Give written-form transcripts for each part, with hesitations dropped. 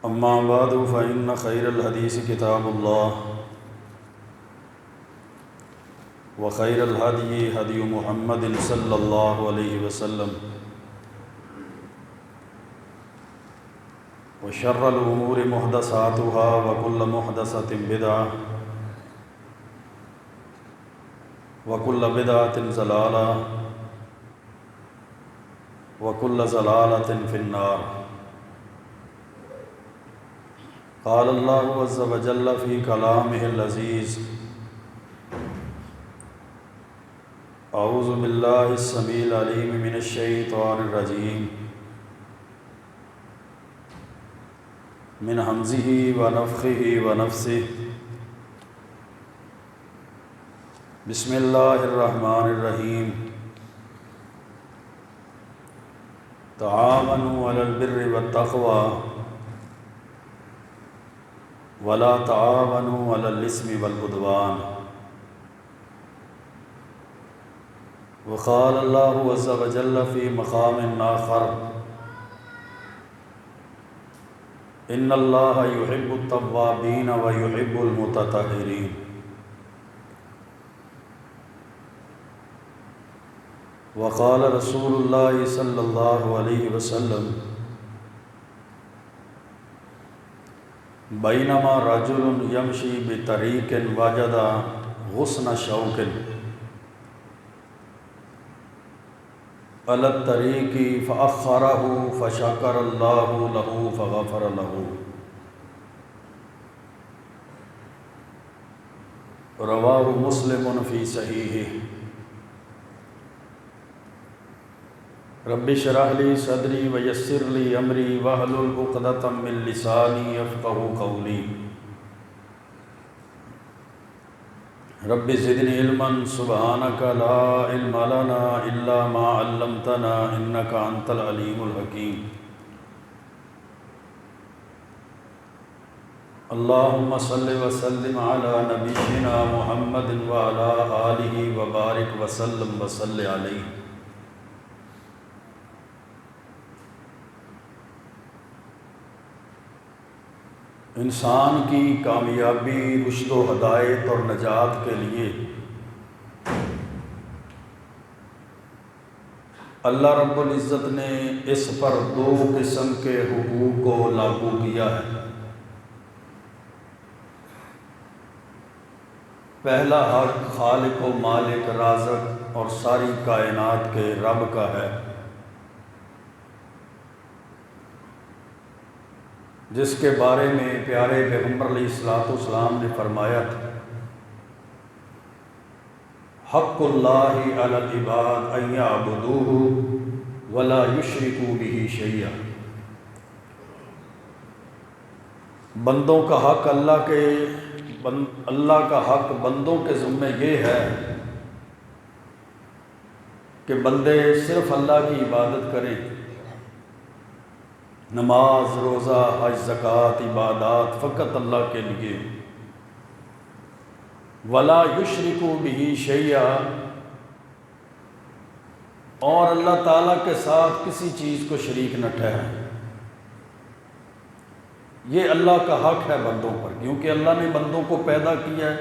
أما بعد فإن خير الحديث كتاب الله وخير الهدي هدي محمد صلى الله عليه وسلم وشر الأمور محدثاتها وكل محدثة بدعة وكل بدعة ضلالة وكل ضلالة في النار. قال الله عز وجل في كلامه العزيز: أعوذ بالله السميع العليم من الشيطان الرجيم من همزه ونفخه ونفثه. بسم الله الرحمن الرحيم. تعاونوا على البر والتقوى ولا تعاونوا على الإثم والعدوان. وقال الله عز وجل في مقام آخر: إن الله يحب التوابين ويحب المتطهرين. وقال رسول الله صلى الله عليه وسلم: بينما رجل يمشي بطريق وجد غصن شوك على الطريق فأخره فشكر الله له فغفر له. رواه مسلم في صحيحه. رب اشرح لي صدري ويسر لي امري واحلل عقدة من لساني يفقهوا قولي. رب زدني علما سبحانك لا علم لنا الا ما علمتنا انك انت العليم الحكيم. اللهم صل وسلم على نبينا محمد وعلى آله وبارك وسلم وصل عليه. انسان کی کامیابی، رشد و ہدایت اور نجات کے لیے اللہ رب العزت نے اس پر دو قسم کے حقوق کو لاگو کیا ہے۔ پہلا حق خالق و مالک، رازق اور ساری کائنات کے رب کا ہے، جس کے بارے میں پیارے پیغمبر علیہ الصلوۃ نے فرمایا تھا: حق اللہ علی العباد ان یعبدوہ ولا یشرکوا بہ شیئا۔ بندوں کا حق اللہ کا حق بندوں کے ذمہ یہ ہے کہ بندے صرف اللہ کی عبادت کریں، نماز، روزہ، حج، زکوٰۃ، عبادات فقط اللہ کے لیے، ولا یشرکوا بہ شیئا، اور اللہ تعالیٰ کے ساتھ کسی چیز کو شریک نہ ٹھہرائیں۔ یہ اللہ کا حق ہے بندوں پر، کیونکہ اللہ نے بندوں کو پیدا کیا ہے۔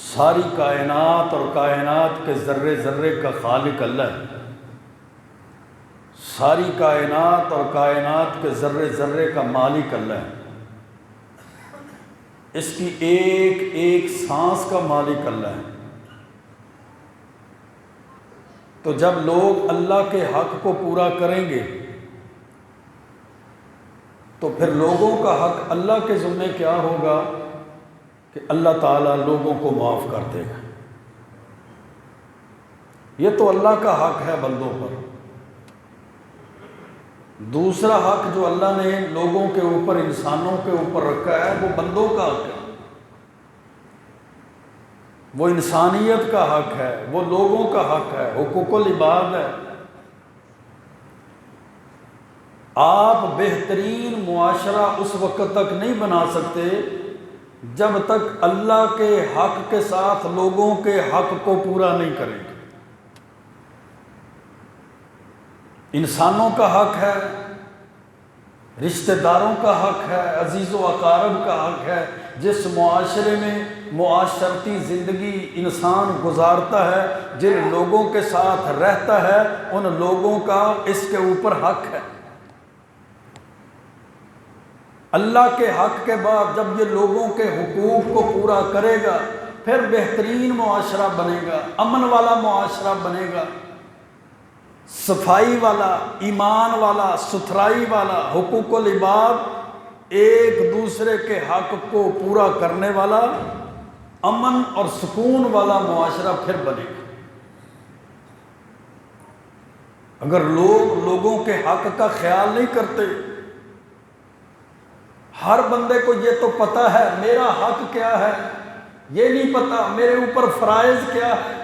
ساری کائنات اور کائنات کے ذرے ذرے کا خالق اللہ ہے، ساری کائنات اور کائنات کے ذرے ذرے کا مالک اللہ ہے، اس کی ایک ایک سانس کا مالک اللہ ہے۔ تو جب لوگ اللہ کے حق کو پورا کریں گے تو پھر لوگوں کا حق اللہ کے ذمہ کیا ہوگا کہ اللہ تعالیٰ لوگوں کو معاف کر دے گا۔ یہ تو اللہ کا حق ہے بندوں پر۔ دوسرا حق جو اللہ نے لوگوں کے اوپر، انسانوں کے اوپر رکھا ہے، وہ بندوں کا حق ہے، وہ انسانیت کا حق ہے، وہ لوگوں کا حق ہے، حقوق العباد ہے۔ آپ بہترین معاشرہ اس وقت تک نہیں بنا سکتے جب تک اللہ کے حق کے ساتھ لوگوں کے حق کو پورا نہیں کریں گے۔ انسانوں کا حق ہے رشتہ داروں کا حق ہے، عزیز و اقارب کا حق ہے۔ جس معاشرے میں معاشرتی زندگی انسان گزارتا ہے، جن لوگوں کے ساتھ رہتا ہے، ان لوگوں کا اس کے اوپر حق ہے۔ اللہ کے حق کے بعد جب یہ لوگوں کے حقوق کو پورا کرے گا، پھر بہترین معاشرہ بنے گا، امن والا معاشرہ بنے گا، صفائی والا، ایمان والا، ستھرائی والا، حقوق العباد، ایک دوسرے کے حق کو پورا کرنے والا، امن اور سکون والا معاشرہ پھر بنے گا۔ اگر لوگ لوگوں کے حق کا خیال نہیں کرتے، ہر بندے کو یہ تو پتہ ہے میرا حق کیا ہے، یہ نہیں پتہ میرے اوپر فرائض کیا ہے،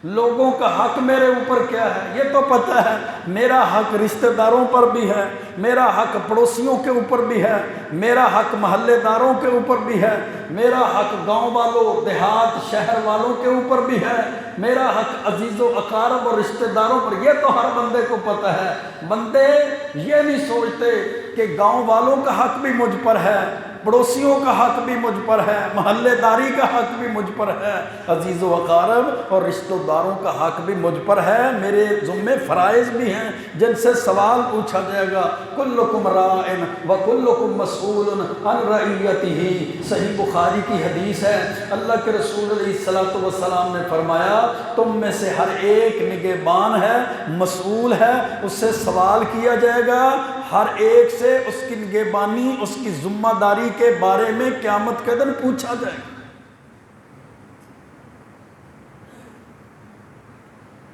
لوگوں کا حق میرے اوپر کیا ہے، یہ تو پتہ ہے میرا حق رشتہ داروں پر بھی ہے، میرا حق پڑوسیوں کے اوپر بھی ہے، میرا حق محلے داروں کے اوپر بھی ہے، میرا حق گاؤں والوں، دیہات، شہر والوں کے اوپر بھی ہے، میرا حق عزیز و اقارب اور رشتہ داروں پر، یہ تو ہر بندے کو پتہ ہے۔ بندے یہ نہیں سوچتے کہ گاؤں والوں کا حق بھی مجھ پر ہے، پڑوسیوں کا حق بھی مجھ پر ہے، محلے داری کا حق بھی مجھ پر ہے، عزیز و اقارب اور رشتہ داروں کا حق بھی مجھ پر ہے، میرے ذمے فرائض بھی ہیں جن سے سوال پوچھا جائے گا۔ کلکم راع وکلکم مسئول عن رعیتہ، صحیح بخاری کی حدیث ہے، اللہ کے رسول علیہ السلام نے فرمایا تم میں سے ہر ایک نگہبان ہے، مسئول ہے، اس سے سوال کیا جائے گا، ہر ایک سے اس کی نگہبانی، اس کی ذمہ داری کے بارے میں قیامت کے دن پوچھا جائے گا۔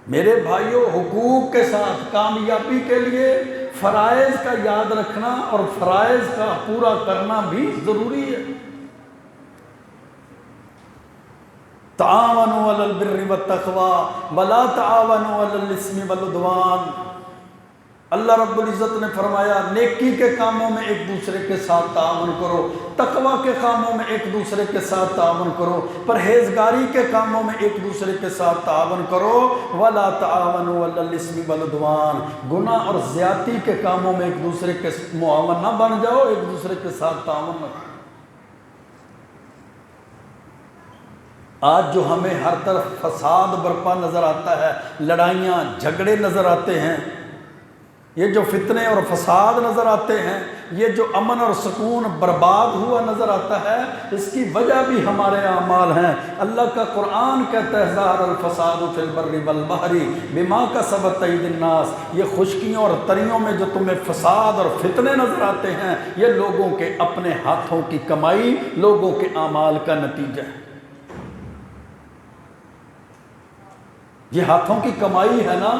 میرے بھائیوں، حقوق کے ساتھ کامیابی کے لیے فرائض کا یاد رکھنا اور فرائض کا پورا کرنا بھی ضروری ہے۔ تعاونوا علی البر والتقوی ولا تعاونوا علی الاثم والعدوان۔ اللہ رب العزت نے فرمایا نیکی کے کاموں میں ایک دوسرے کے ساتھ تعاون کرو، تقوی کے کاموں میں ایک دوسرے کے ساتھ تعاون کرو، پرہیزگاری کے کاموں میں ایک دوسرے کے ساتھ تعاون کرو، ولا تعاونوا علی الاثم والعدوان، گناہ اور زیادتی کے کاموں میں ایک دوسرے کے معاون نہ بن جاؤ، ایک دوسرے کے ساتھ تعاون نہ کرو۔ آج جو ہمیں ہر طرف فساد برپا نظر آتا ہے، لڑائیاں جھگڑے نظر آتے ہیں، یہ جو فتنے اور فساد نظر آتے ہیں، یہ جو امن اور سکون برباد ہوا نظر آتا ہے، اس کی وجہ بھی ہمارے اعمال ہیں۔ اللہ کا قرآن کہتا ہے ظہر الفساد فی البر والبحر بما کسبت ایدی الناس، یہ خشکیوں اور تریوں میں جو تمہیں فساد اور فتنے نظر آتے ہیں، یہ لوگوں کے اپنے ہاتھوں کی کمائی، لوگوں کے اعمال کا نتیجہ ہے۔ یہ ہاتھوں کی کمائی ہے نا،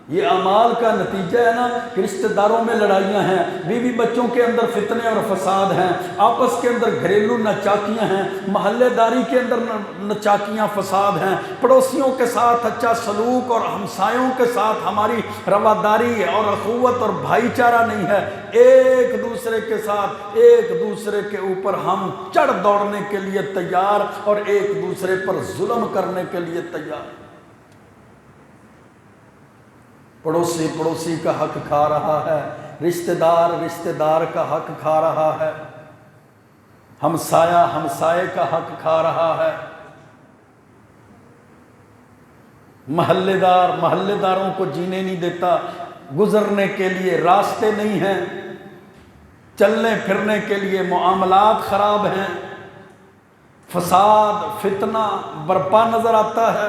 یہ اعمال کا نتیجہ ہے نا، کہ رشتہ داروں میں لڑائیاں ہیں، بیوی بچوں کے اندر فتنے اور فساد ہیں، آپس کے اندر گھریلو ناچاکیاں ہیں، محلے داری کے اندر ناچاکیاں فساد ہیں، پڑوسیوں کے ساتھ اچھا سلوک اور ہمسایوں کے ساتھ ہماری رواداری اور اخوت اور بھائی چارہ نہیں ہے، ایک دوسرے کے ساتھ ایک دوسرے کے اوپر ہم چڑھ دوڑنے کے لیے تیار اور ایک دوسرے پر ظلم کرنے کے لیے تیار۔ پڑوسی پڑوسی کا حق کھا رہا ہے، رشتہ دار کا حق کھا رہا ہے، ہمسایہ ہمسائے کا حق کھا رہا ہے، محلے داروں کو جینے نہیں دیتا، گزرنے کے لیے راستے نہیں ہیں، چلنے پھرنے کے لیے معاملات خراب ہیں، فساد فتنہ برپا نظر آتا ہے۔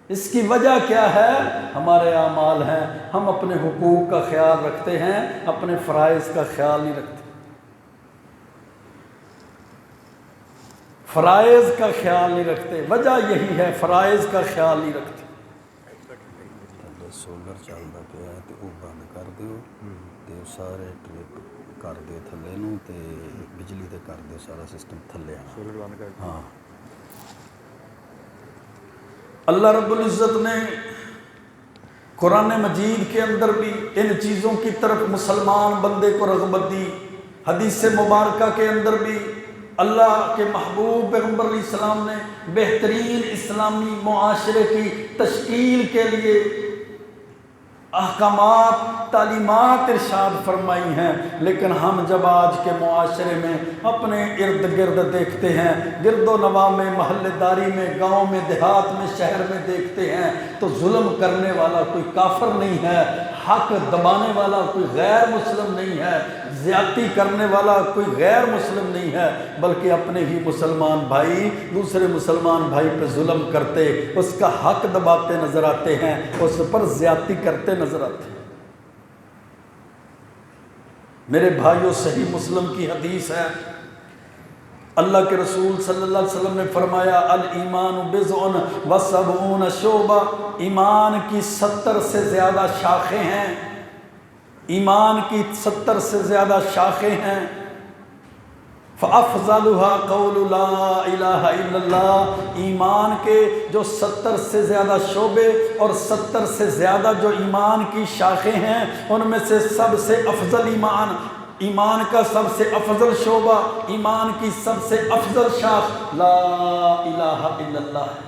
اس کی وجہ کیا ہے؟ ہمارے اعمال ہیں، ہم اپنے حقوق کا خیال رکھتے ہیں، اپنے فرائض کا خیال نہیں رکھتے، فرائض کا خیال نہیں رکھتے، وجہ یہی ہے فرائض کا خیال نہیں رکھتے۔ سولر چلتا پیا تے وہ بند کر دیو تے سارے ٹرپ کر دیو تھلے نو تے بجلی تے کر دیو سارا سسٹم تھلے آنا، سولر بند کر دیو۔ ہاں، اللہ رب العزت نے قرآن مجید کے اندر بھی ان چیزوں کی طرف مسلمان بندے کو رغبت دی، حدیث مبارکہ کے اندر بھی اللہ کے محبوب پیغمبر علیہ السلام نے بہترین اسلامی معاشرے کی تشکیل کے لیے احکامات تعلیمات ارشاد فرمائی ہیں، لیکن ہم جب آج کے معاشرے میں اپنے ارد گرد دیکھتے ہیں، گرد و نواح میں، محلے داری میں، گاؤں میں، دیہات میں، شہر میں دیکھتے ہیں، تو ظلم کرنے والا کوئی کافر نہیں ہے، حق دبانے والا کوئی غیر مسلم نہیں ہے، زیادتی کرنے والا کوئی غیر مسلم نہیں ہے، بلکہ اپنے ہی مسلمان بھائی دوسرے مسلمان بھائی پہ ظلم کرتے، اس کا حق دباتے نظر آتے ہیں، اس پر زیادتی کرتے نظر آتے ہیں۔ میرے بھائیوں، صحیح مسلم کی حدیث ہے، اللہ کے رسول صلی اللہ علیہ وسلم نے فرمایا الایمان بضع و سبعون شعبہ، ایمان کی 70 سے زیادہ شاخیں ہیں، ایمان کی 70 سے زیادہ شاخیں ہیں، فَأَفْضَلُهَا قَوْلُ لَا إِلَهَ إِلَّا اللَّهِ، ایمان کے جو 70 سے زیادہ شعبے اور 70 سے زیادہ جو ایمان کی شاخیں ہیں، ان میں سے سب سے افضل ایمان کا سب سے افضل شعبہ، ایمان کی سب سے افضل شاخ لا الہ الا اللہ ہے۔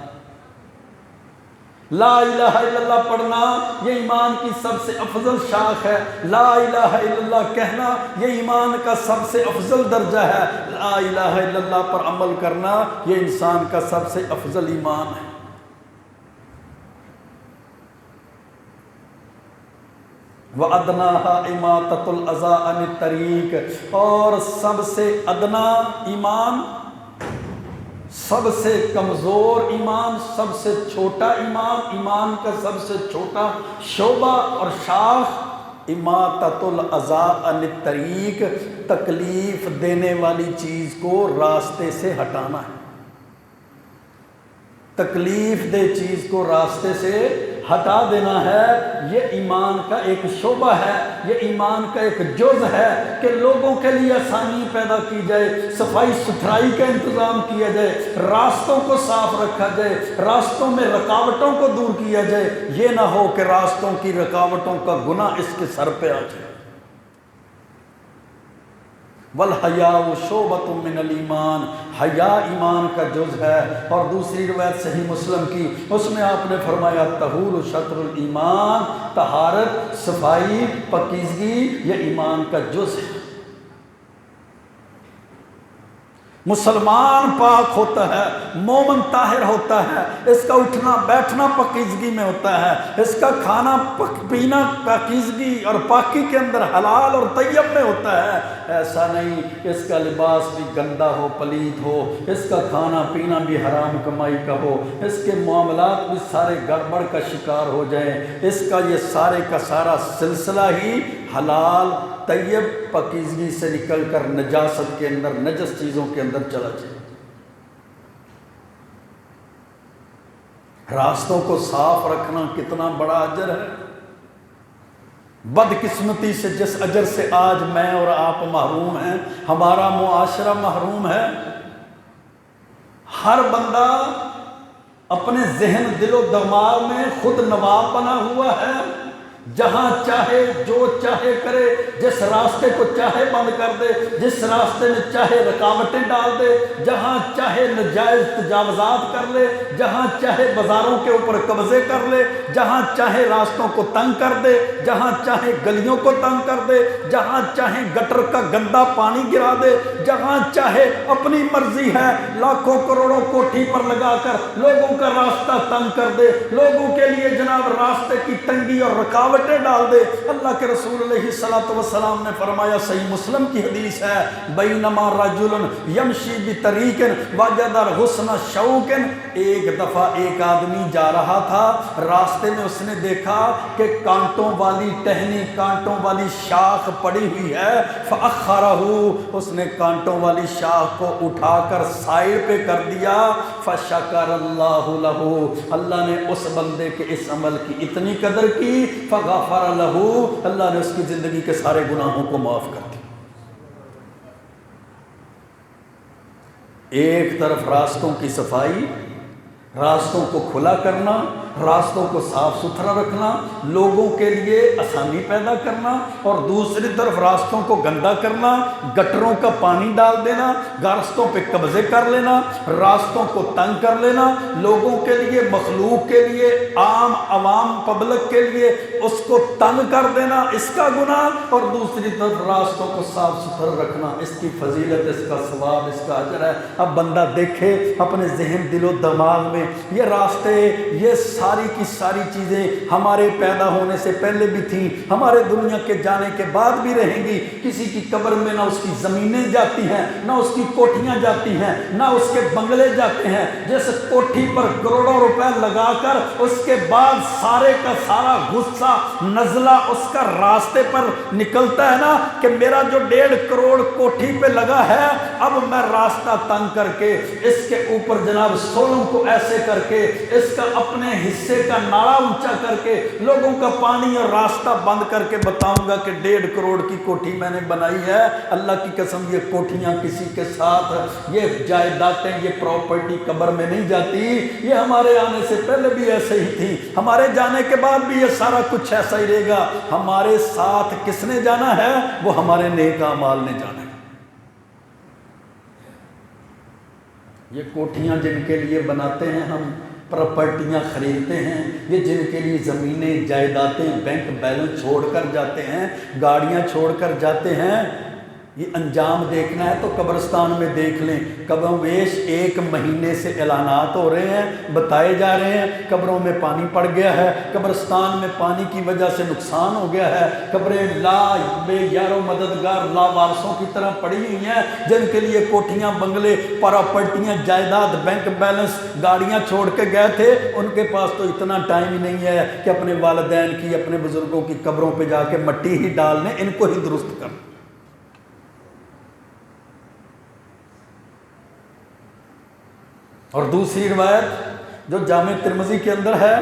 لا الہ الا اللہ پڑھنا یہ ایمان کی سب سے افضل شاخ ہے، لا الہ الا اللہ کہنا یہ ایمان کا سب سے افضل درجہ ہے، لا الہ الا اللہ پر عمل کرنا یہ انسان کا سب سے افضل ایمان ہے۔ وَأَدْنَاهَا إِمَاطَةُ الْأَذَىٰ عَنِ الطَّرِيقِ، اور سب سے ادنا ایمان، سب سے کمزور ایمان، سب سے چھوٹا ایمان، ایمان کا سب سے چھوٹا شعبہ اور شاخ اماطۃ الاذی عن الطریق، تکلیف دینے والی چیز کو راستے سے ہٹانا ہے، تکلیف دہ چیز کو راستے سے ہٹا دینا ہے، یہ ایمان کا ایک شعبہ ہے، یہ ایمان کا ایک جز ہے کہ لوگوں کے لیے آسانی پیدا کی جائے، صفائی ستھرائی کا انتظام کیا جائے، راستوں کو صاف رکھا جائے، راستوں میں رکاوٹوں کو دور کیا جائے، یہ نہ ہو کہ راستوں کی رکاوٹوں کا گناہ اس کے سر پہ آ جائے۔ وَالْحَيَاءُ شُعْبَةٌ مِّنَ الْإِيمَانِ، حیا ایمان کا جز ہے۔ اور دوسری روایت صحیح مسلم کی، اس میں آپ نے فرمایا طہور شطر الایمان، طہارت، صفائی، پاکیزگی یہ ایمان کا جز ہے۔ مسلمان پاک ہوتا ہے، مومن طاہر ہوتا ہے، اس کا اٹھنا بیٹھنا پاکیزگی میں ہوتا ہے، اس کا کھانا پینا پاکیزگی اور پاکی کے اندر حلال اور طیب میں ہوتا ہے، ایسا نہیں کہ اس کا لباس بھی گندا ہو، پلید ہو، اس کا کھانا پینا بھی حرام کمائی کا ہو، اس کے معاملات بھی سارے گڑبڑ کا شکار ہو جائیں، اس کا یہ سارے کا سارا سلسلہ ہی حلال طیب پاکیزگی سے نکل کر نجاست کے اندر، نجس چیزوں کے اندر چلا جائے۔ راستوں کو صاف رکھنا کتنا بڑا اجر ہے۔ بدقسمتی سے جس اجر سے آج میں اور آپ محروم ہیں، ہمارا معاشرہ محروم ہے۔ ہر بندہ اپنے ذہن دل و دماغ میں خود نواب بنا ہوا ہے، جہاں چاہے جو چاہے کرے، جس راستے کو چاہے بند کر دے، جس راستے میں چاہے رکاوٹیں ڈال دے، جہاں چاہے ناجائز تجاوزات کر لے، جہاں چاہے بازاروں کے اوپر قبضے کر لے، جہاں چاہے راستوں کو تنگ کر دے، جہاں چاہے گلیوں کو تنگ کر دے، جہاں چاہے گٹر کا گندا پانی گرا دے، جہاں چاہے اپنی مرضی ہے لاکھوں کروڑوں کوٹھی پر لگا کر لوگوں کا راستہ تنگ کر دے، لوگوں کے لیے جناب راستے کی تنگی اور رکاوٹیں ڈال دے۔ اللہ کے رسول علیہ الصلوۃ والسلام نے فرمایا، صحیح مسلم کی حدیث ہے، بینما رجل یمشی بطریق وجد غصن شوک، ایک دفعہ ایک آدمی جا رہا تھا، راستے میں اس نے دیکھا کہ کانٹوں والی ٹہنی، کانٹوں والی شاخ پڑی ہوئی ہے، فأخرہ، اس نے کانٹوں والی شاخ کو اٹھا کر سائڈ پہ کر دیا، فشکر اللہ لہ، اللہ نے اس بندے کے اس عمل کی اتنی قدر کی، فغفر لہ، اللہ نے اس کی زندگی کے سارے گناہوں کو معاف کر دیا۔ ایک طرف راستوں کی صفائی، راستوں کو کھلا کرنا، راستوں کو صاف ستھرا رکھنا، لوگوں کے لیے آسانی پیدا کرنا، اور دوسری طرف راستوں کو گندا کرنا، گٹروں کا پانی ڈال دینا، راستوں پہ قبضے کر لینا، راستوں کو تنگ کر لینا، لوگوں کے لیے، مخلوق کے لیے، عام عوام پبلک کے لیے اس کو تنگ کر دینا، اس کا گناہ، اور دوسری طرف راستوں کو صاف ستھرا رکھنا، اس کی فضیلت، اس کا ثواب، اس کا اجر ہے۔ اب بندہ دیکھے اپنے ذہن، دل و دماغ میں یہ راستے، یہ ساری کی ساری چیزیں ہمارے پیدا ہونے سے پہلے بھی تھیں، ہمارے دنیا کے جانے کے بعد بھی رہیں گی۔ کسی کی قبر میں نہ اس کی زمینیں جاتی ہیں، نہ اس کی کوٹھیاں جاتی ہیں، نہ اس کے بنگلے جاتے ہیں۔ جس کوٹھی پر کروڑوں روپے لگا کر اس کے بعد سارے کا سارا غصہ، نزلہ اس کا راستے پر نکلتا ہے نا، کہ میرا جو 1.5 کروڑ کوٹھی پہ لگا ہے، اب میں راستہ تنگ کر کے اس کے اوپر جناب سولوں کو ایسے کر کے، اس کا اپنے حصے کا نالا اونچا کر کے، لوگوں کا پانی اور راستہ بند کر کے بتاؤں گا کہ 1.5 کروڑ کی کوٹھی میں نے بنائی ہے۔ اللہ کی قسم یہ کوٹھیاں کسی کے ساتھ، یہ جائیدادیں، یہ پراپرٹی قبر میں نہیں جاتی، یہ ہمارے آنے سے پہلے بھی ایسے ہی تھی، ہمارے جانے کے بعد بھی یہ سارا کچھ ایسا ہی رہے گا۔ ہمارے ساتھ کس نے جانا ہے؟ وہ ہمارے نیک اعمال نے جانا ہے۔ یہ کوٹھیاں جن کے لیے بناتے ہیں ہم، پراپرٹیاں خریدتے ہیں، یہ جن کے لیے زمینیں، جائیدادیں، بینک بیلنس چھوڑ کر جاتے ہیں، گاڑیاں چھوڑ کر جاتے ہیں، یہ انجام دیکھنا ہے تو قبرستان میں دیکھ لیں۔ کم بیش 1 مہینے سے اعلانات ہو رہے ہیں، بتائے جا رہے ہیں قبروں میں پانی پڑ گیا ہے، قبرستان میں پانی کی وجہ سے نقصان ہو گیا ہے، قبریں لا بے یار و مددگار لا وارثوں کی طرح پڑی ہوئی ہیں، جن کے لیے کوٹھیاں، بنگلے، پراپرٹیاں، جائیداد، بینک بیلنس، گاڑیاں چھوڑ کے گئے تھے، ان کے پاس تو اتنا ٹائم ہی نہیں ہے کہ اپنے والدین کی، اپنے بزرگوں کی قبروں پہ جا کے مٹی ہی ڈال لیں، ان کو ہی درست کر۔ اور دوسری روایت جو جامع ترمذی کے اندر ہے،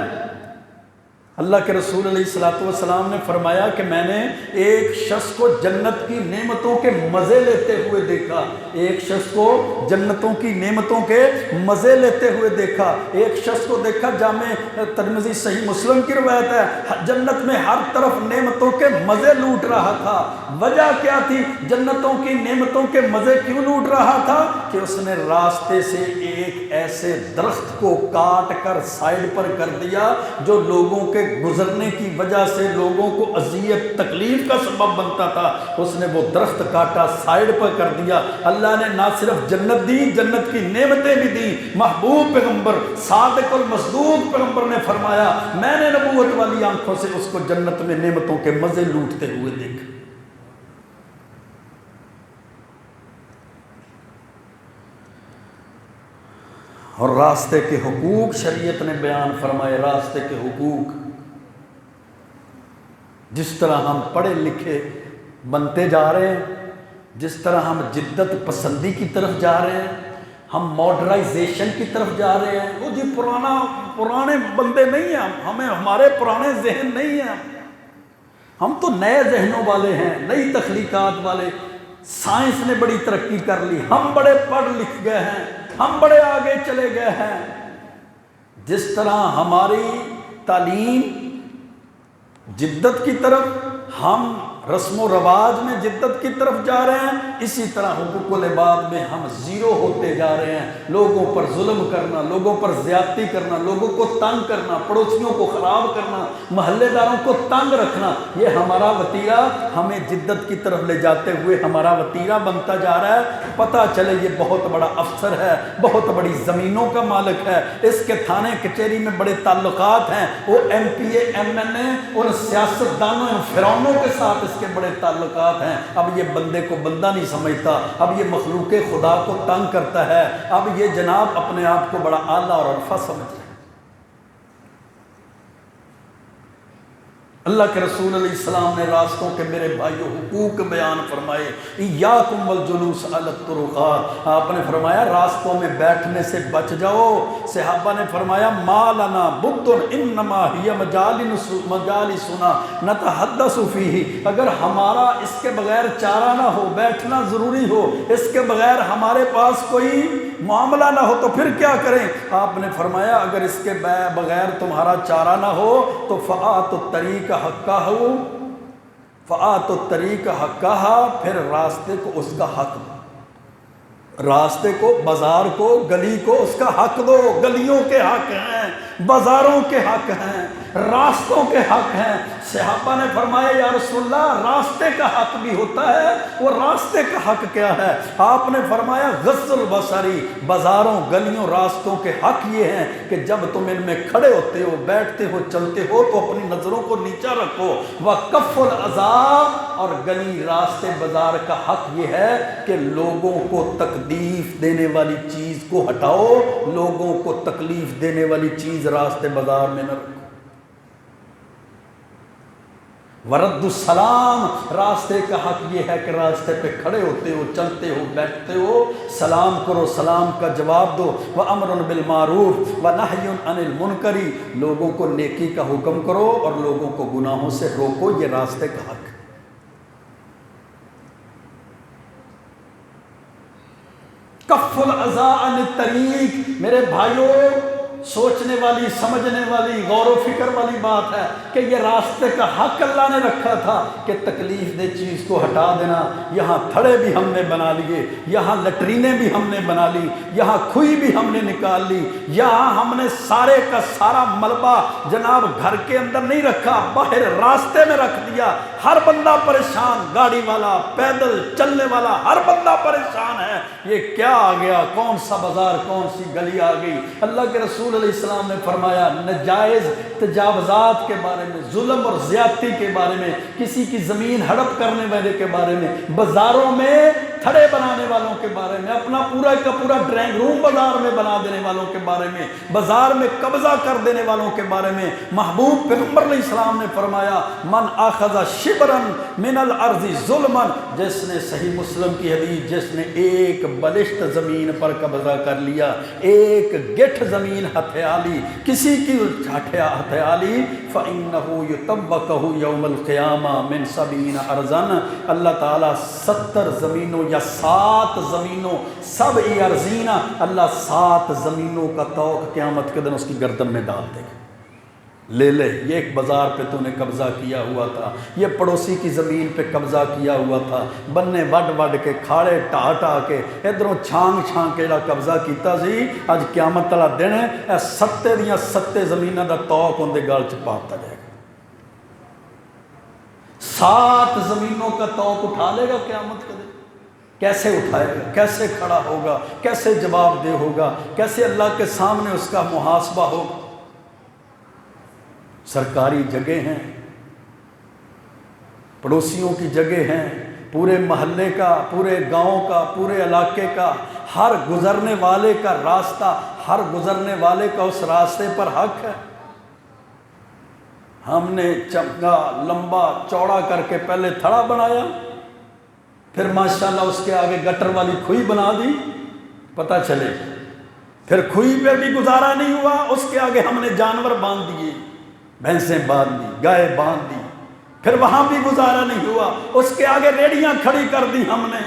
اللہ کے رسول علیہ الصلوۃ والسلام نے فرمایا کہ میں نے ایک شخص کو جنت کی نعمتوں کے مزے لیتے ہوئے دیکھا، ایک شخص کو جنتوں کی نعمتوں کے مزے لیتے ہوئے دیکھا، ایک شخص کو دیکھا، جامع ترمذی صحیح مسلم کی روایت ہے، جنت میں ہر طرف نعمتوں کے مزے لوٹ رہا تھا۔ وجہ کیا تھی؟ جنتوں کی نعمتوں کے مزے کیوں لوٹ رہا تھا؟ کہ اس نے راستے سے ایک ایسے درخت کو کاٹ کر سائڈ پر کر دیا جو لوگوں کے گزرنے کی وجہ سے لوگوں کو اذیت، تکلیف کا سبب بنتا تھا، اس نے وہ درخت کاٹا، سائڈ پر کر دیا۔ اللہ نے نہ صرف جنت دی، جنت کی نعمتیں بھی دی۔ محبوب پیغمبر، صادق المصدوق پیغمبر نے فرمایا میں نے نبوت والی آنکھوں سے اس کو جنت میں نعمتوں کے مزے لوٹتے ہوئے دیکھا۔ اور راستے کے حقوق شریعت نے بیان فرمائے، راستے کے حقوق، جس طرح ہم پڑھے لکھے بنتے جا رہے ہیں، جس طرح ہم جدت پسندی کی طرف جا رہے ہیں، ہم ماڈرنائزیشن کی طرف جا رہے ہیں، وہ جی پرانے بندے نہیں ہیں، ہمارے پرانے ذہن نہیں ہیں، ہم تو نئے ذہنوں والے ہیں، نئی تخلیقات والے۔ سائنس نے بڑی ترقی کر لی، ہم بڑے پڑھ لکھ گئے ہیں، ہم بڑے آگے چلے گئے ہیں۔ جس طرح ہماری تعلیم جدت کی طرف، ہم رسم و رواج میں جدت کی طرف جا رہے ہیں، اسی طرح حقوق العباد میں ہم زیرو ہوتے جا رہے ہیں۔ لوگوں پر ظلم کرنا، لوگوں پر زیادتی کرنا، لوگوں کو تنگ کرنا، پڑوسیوں کو خراب کرنا، محلے داروں کو تنگ رکھنا، یہ ہمارا وتیرہ ہمیں جدت کی طرف لے جاتے ہوئے ہمارا وتیرہ بنتا جا رہا ہے۔ پتہ چلے یہ بہت بڑا افسر ہے، بہت بڑی زمینوں کا مالک ہے، اس کے تھانے کچہری میں بڑے تعلقات ہیں، وہ ایم پی اے، ایم این اے، ان سیاستدانوں، ان فرعونوں کے ساتھ اس کے بڑے تعلقات ہیں۔ اب یہ بندے کو بندہ نہیں سمجھتا، اب یہ مخلوق خدا کو تنگ کرتا ہے، اب یہ جناب اپنے آپ کو بڑا اعلیٰ اور عرفہ سمجھتا ہے۔ اللہ کے رسول علیہ السلام نے راستوں کے میرے بھائیوں حقوق بیان فرمائے، ایاکم والجلوس علی الطرقات، آپ نے فرمایا راستوں میں بیٹھنے سے بچ جاؤ۔ صحابہ نے فرمایا ما لنا بد انما ہی مجالسنا نتحدث فیہ، اگر ہمارا اس کے بغیر چارہ نہ ہو، بیٹھنا ضروری ہو، اس کے بغیر ہمارے پاس کوئی معاملہ نہ ہو تو پھر کیا کریں؟ آپ نے فرمایا اگر اس کے بغیر تمہارا چارہ نہ ہو تو فآتوا الطریق حقہ، فآتوا الطریق حقہ، پھر راستے کو اس کا حق دو، راستے کو، بازار کو، گلی کو اس کا حق دو۔ گلیوں کے حق ہیں، بازاروں کے حق ہیں، راستوں کے حق ہیں۔ صحابہ نے فرمایا یا رسول اللہ راستے کا حق بھی ہوتا ہے، وہ راستے کا حق کیا ہے؟ آپ نے فرمایا غض البصری، بازاروں، گلیوں، راستوں کے حق یہ ہیں کہ جب تم ان میں کھڑے ہوتے ہو، بیٹھتے ہو، چلتے ہو تو اپنی نظروں کو نیچا رکھو۔ وَكَفُّ الْعَذَابِ، اور گلی، راستے، بازار کا حق یہ ہے کہ لوگوں کو تکلیف دینے والی چیز کو ہٹاؤ، لوگوں کو تکلیف دینے والی چیز راستے بازار میں نہ رکھو۔ ورد السلام، راستے کا حق یہ ہے کہ راستے پہ کھڑے ہوتے ہو، چلتے ہو، بیٹھتے ہو، سلام کرو، سلام کا جواب دو۔ وَأَمْرٌ بِالْمَعْرُوفِ وَنَهْيٌ عَنِ الْمُنْكَرِ، لوگوں کو نیکی کا حکم کرو اور لوگوں کو گناہوں سے روکو، یہ راستے کا حق ہے۔ کف العزا عن الطریق، میرے بھائیوں سوچنے والی، سمجھنے والی، غور و فکر والی بات ہے کہ یہ راستے کا حق اللہ نے رکھا تھا کہ تکلیف دہ چیز کو ہٹا دینا۔ یہاں تھڑے بھی ہم نے بنا لیے، یہاں لٹرینیں بھی ہم نے بنا لی، یہاں کھوئی بھی ہم نے نکال لی، یہاں ہم نے سارے کا سارا ملبہ جناب گھر کے اندر نہیں رکھا، باہر راستے میں رکھ دیا۔ ہر بندہ پریشان، گاڑی والا، پیدل چلنے والا، ہر بندہ پریشان ہے، یہ کیا آ گیا؟ کون سا بازار، کون سی گلی آ گئی؟ اللہ کے رسول علیہ السلام نے فرمایا نجائز تجاوزات کے بارے میں، ظلم اور زیادتی کے بارے میں، کسی کی زمین ہڑپ کرنے والے کے بارے میں، بازاروں میں تھڑے بنانے والوں کے بارے میں، اپنا پورا کا پورا ڈرائنگ روم بازار میں بنا دینے والوں کے بارے میں، بازار میں قبضہ کر دینے والوں کے بارے میں محبوب پیغمبر علیہ السلام نے فرمایا من اخذ شبرا من الارض ظلما، جس نے، صحیح مسلم کی حدیث، جس نے ایک بلشت زمین پر قبضہ کر لیا، ایک گٹھ زمین ہتھیا لی، کسی کی ہتھیا لی، فإنه يطبقه يوم القیامہ من 70 ارضا، اللہ تعالیٰ 70 زمینوں یا 7 زمینوں، 7 ارضین، اللہ 7 زمینوں کا طوق قیامت کے دن اس کی گردن میں ڈال دے گا۔ لے لے، یہ ایک بازار پہ تو نے قبضہ کیا ہوا تھا، یہ پڑوسی کی زمین پہ قبضہ کیا ہوا تھا، بننے وڈ کے، کھاڑے ٹا ٹا کے، ادھروں چھانگ چھانگ کے جڑا قبضہ کیتا سی، اج قیامت والا دن ہے، اے 7 دیاں 7 زمیناں دا توق اون دے گل چ پاتا جائے گا۔ 7 زمینوں کا توق اٹھا لے گا قیامت کے دن۔ کیسے اٹھائے گا؟ کیسے کھڑا ہوگا؟ کیسے جواب دہ ہوگا؟ کیسے اللہ کے سامنے اس کا محاسبہ ہوگا؟ سرکاری جگہ ہیں، پڑوسیوں کی جگہ ہیں، پورے محلے کا، پورے گاؤں کا، پورے علاقے کا، ہر گزرنے والے کا راستہ، ہر گزرنے والے کا اس راستے پر حق ہے۔ ہم نے چمگا لمبا چوڑا کر کے پہلے تھڑا بنایا، پھر ماشاءاللہ اس کے آگے گٹر والی کھوئی بنا دی، پتہ چلے، پھر کھوئی پہ بھی گزارا نہیں ہوا، اس کے آگے ہم نے جانور باندھ دیے، بھینسیں باندھ دی، گائے باندھ دی، پھر وہاں بھی گزارا نہیں ہوا، اس کے آگے ریڑیاں کھڑی کر دی ہم نے،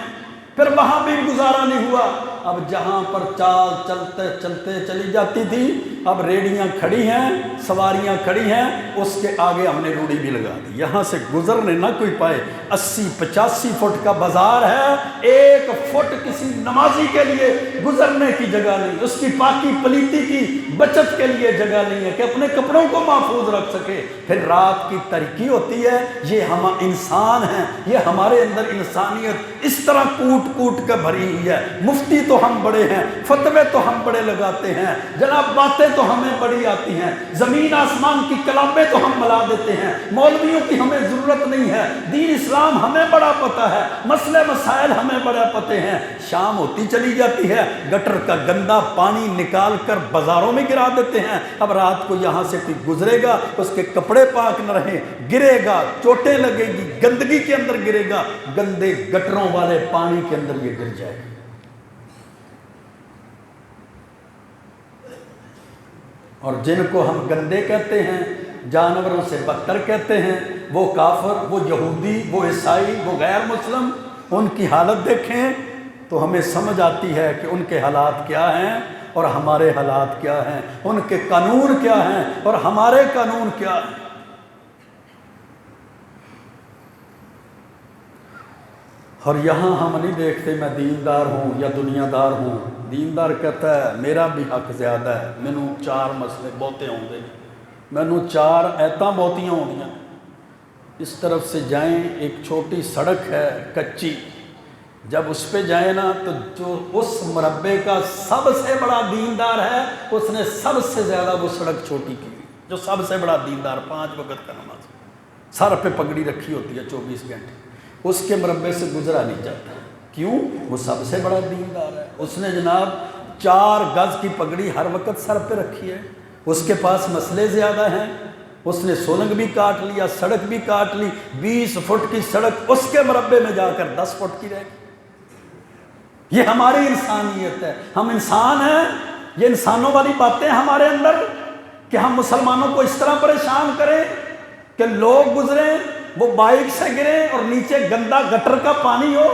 پھر وہاں بھی گزارا نہیں ہوا۔ اب جہاں پر چال چلتے چلتے چلی جاتی تھی، اب ریڑیاں کھڑی ہیں، سواریاں کھڑی ہیں، اس کے آگے ہم نے روڑی بھی لگا دی، یہاں سے گزرنے نہ کوئی پائے۔ 80-85 فٹ کا بازار ہے، 1 فٹ کسی نمازی کے لیے گزرنے کی جگہ نہیں، اس کی پاکی پلیتی کی بچت کے لیے جگہ نہیں ہے کہ اپنے کپڑوں کو محفوظ رکھ سکے۔ پھر رات کی ترقی ہوتی ہے، یہ ہم انسان ہیں، یہ ہمارے اندر انسانیت اس طرح کوٹ کوٹ کر بھری ہوئی ہے۔ مفتی تو ہم بڑے ہیں، فتوے تو ہم بڑے لگاتے ہیں جناب، باتیں تو ہمیں بڑی آتی ہیں، زمین آسمان کی کلامیں تو ہم ملا دیتے ہیں، مولویوں کی ہمیں ضرورت نہیں ہے، دین اسلام ہمیں بڑا پتہ ہے، مسئلے مسائل ہمیں بڑا پتہ ہیں۔ شام ہوتی چلی جاتی ہے، گٹر کا گندا پانی نکال کر بازاروں میں گرا دیتے ہیں، اب رات کو یہاں سے کوئی گزرے گا اس کے کپڑے پاک نہ رہیں، گرے گا، چوٹیں لگے گی، گندگی کے اندر گرے گا، گندے گٹروں والے پانی کے اندر یہ گر جائے گا۔ اور جن کو ہم گندے کہتے ہیں، جانوروں سے بدتر کہتے ہیں، وہ کافر، وہ یہودی، وہ عیسائی، وہ غیر مسلم، ان کی حالت دیکھیں تو ہمیں سمجھ آتی ہے کہ ان کے حالات کیا ہیں اور ہمارے حالات کیا ہیں، ان کے قانون کیا ہیں اور ہمارے قانون کیا ہیں۔ اور یہاں ہم نہیں دیکھتے میں دیندار ہوں یا دنیا دار ہوں۔ دیندار کہتا ہے میرا بھی حق زیادہ ہے، مینوں 4 مسئلے بہتے ہوں گے، مینوں 4 ایتاں بہتیاں ہوں گیاں۔ اس طرف سے جائیں، ایک چھوٹی سڑک ہے کچی، جب اس پہ جائیں نا تو جو اس مربع کا سب سے بڑا دیندار ہے اس نے سب سے زیادہ وہ سڑک چھوٹی کی، جو سب سے بڑا دیندار 5 وقت کا نماز، سر پہ پگڑی رکھی ہوتی ہے 24 گھنٹے، اس کے مربع سے گزرا نہیں جاتا۔ کیوں؟ وہ سب سے بڑا دیندار ہے، اس نے جناب 4 گز کی پگڑی ہر وقت سر پہ رکھی ہے، اس کے پاس مسئلے زیادہ ہیں، اس نے سولنگ بھی کاٹ لیا، سڑک بھی کاٹ لی، 20 فٹ کی سڑک اس کے مربع میں جا کر 10 فٹ کی رہ گئی۔ یہ ہماری انسانیت ہے، ہم انسان ہیں، یہ انسانوں والی باتیں ہمارے اندر کہ ہم مسلمانوں کو اس طرح پریشان کریں کہ لوگ گزریں وہ بائک سے گریں اور نیچے گندا گٹر کا پانی ہو۔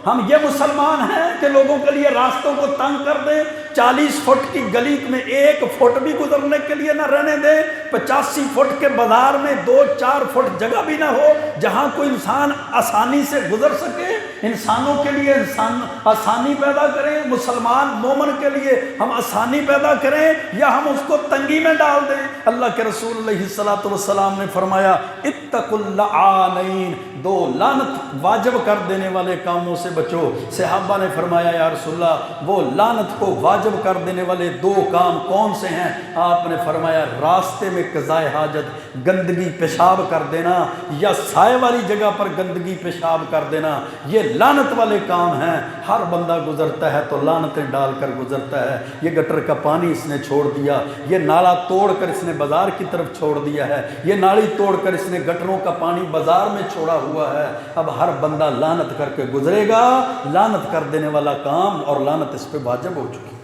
ہم یہ مسلمان ہیں کہ لوگوں کے لیے راستوں کو تنگ کر دیں، 40 فٹ کی گلی میں 1 فٹ بھی گزرنے کے لیے نہ رہنے دیں، 85 فٹ کے بازار میں 2-4 فٹ جگہ بھی نہ ہو جہاں کوئی انسان آسانی سے گزر سکے۔ انسانوں کے لیے انسان آسانی پیدا کریں، مسلمان مومن کے لیے ہم آسانی پیدا کریں یا ہم اس کو تنگی میں ڈال دیں؟ اللہ کے رسول علیہ الصلوۃ والسلام نے فرمایا اتقوا اللعانین، 2 لعنت واجب کر دینے والے کاموں سے بچو۔ صحابہ نے فرمایا یا رسول اللہ وہ لعنت کو واجب کر دینے والے 2 کام کون سے ہیں؟ آپ نے فرمایا راستے میں قضائے حاجت، گندگی پیشاب کر دینا یا سائے والی جگہ پر گندگی پیشاب کر دینا، یہ لعنت والے کام ہیں۔ ہر بندہ گزرتا ہے تو لعنتیں ڈال کر گزرتا ہے۔ یہ گٹر کا پانی اس نے چھوڑ دیا، یہ نالا توڑ کر اس نے بازار کی طرف چھوڑ دیا ہے، یہ نالی توڑ کر اس نے گٹروں کا پانی بازار میں چھوڑا ہوا ہے۔ اب ہر بندہ لعنت کر کے گزرے گا، لعنت کر دینے والا کام اور لعنت اس پہ واجب ہو چکی۔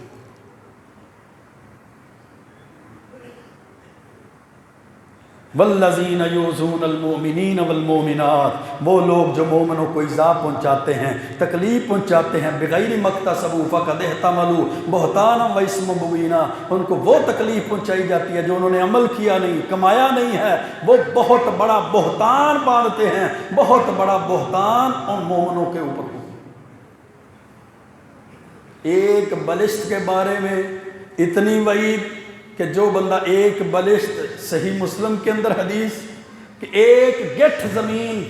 والذین یؤذون المؤمنین والمؤمنات، وہ لوگ جو مومنوں کو ایذا پہنچاتے ہیں، تکلیف پہنچاتے ہیں، بغیر مقتصبوا فقد احتملوا بہتانا و اسما مبینا، ان کو وہ تکلیف پہنچائی جاتی ہے جو انہوں نے عمل کیا نہیں، کمایا نہیں ہے، وہ بہت بڑا بہتان باندھتے ہیں، بہت بڑا بہتان ان مومنوں کے اوپر۔ ایک بلشت کے بارے میں اتنی وعید کہ جو بندہ ایک بلشت، صحیح مسلم کے اندر حدیث کہ ایک گٹھ زمین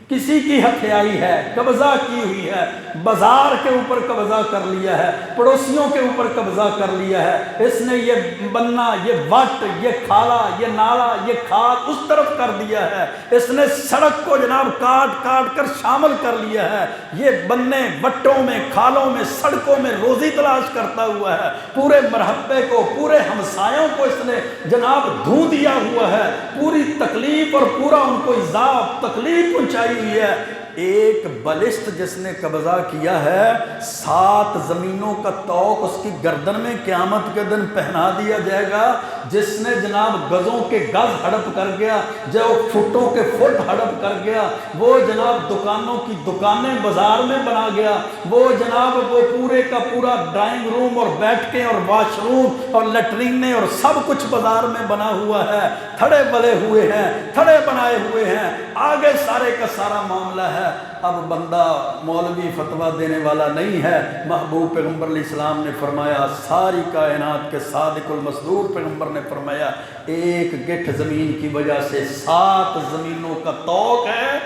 کسی کی ہتھیائی ہے، قبضہ کی ہوئی ہے، بازار کے اوپر قبضہ کر لیا ہے، پڑوسیوں کے اوپر قبضہ کر لیا ہے، اس نے یہ بننا، یہ وٹ، یہ کھالا، یہ نالا، یہ کھاد اس طرف کر دیا ہے، اس نے سڑک کو جناب کاٹ کاٹ کر شامل کر لیا ہے، یہ بننے وٹوں میں، کھالوں میں، سڑکوں میں روزی تلاش کرتا ہوا ہے، پورے مرحبے کو، پورے ہمسایوں کو اس نے جناب دھو دیا ہوا ہے، پوری تکلیف اور پورا ان کو عذاب تکلیف پہنچائی ہوئی ہے۔ ایک بلشت جس نے قبضہ کیا ہے، 7 زمینوں کا توق اس کی گردن میں قیامت کے دن پہنا دیا جائے گا۔ جس نے جناب گزوں کے گز ہڑپ کر گیا، جو فٹوں کے فٹ ہڑپ کر گیا، وہ جناب دکانوں کی دکانیں بازار میں بنا گیا، وہ جناب وہ پورے کا پورا ڈرائنگ روم اور بیٹھکیں اور واش روم اور لیٹرینیں اور سب کچھ بازار میں بنا ہوا ہے، تھڑے بلے ہوئے ہیں، تھڑے بنائے ہوئے ہیں، آگے سارے کا سارا معاملہ ہے۔ اب بندہ مولوی فتویٰ دینے والا نہیں ہے، محبوب پیغمبر علیہ السلام نے فرمایا، ساری کائنات کے صادق المصدوق پیغمبر نے فرمایا ایک گٹھ زمین کی وجہ سے 7 زمینوں کا توق ہے،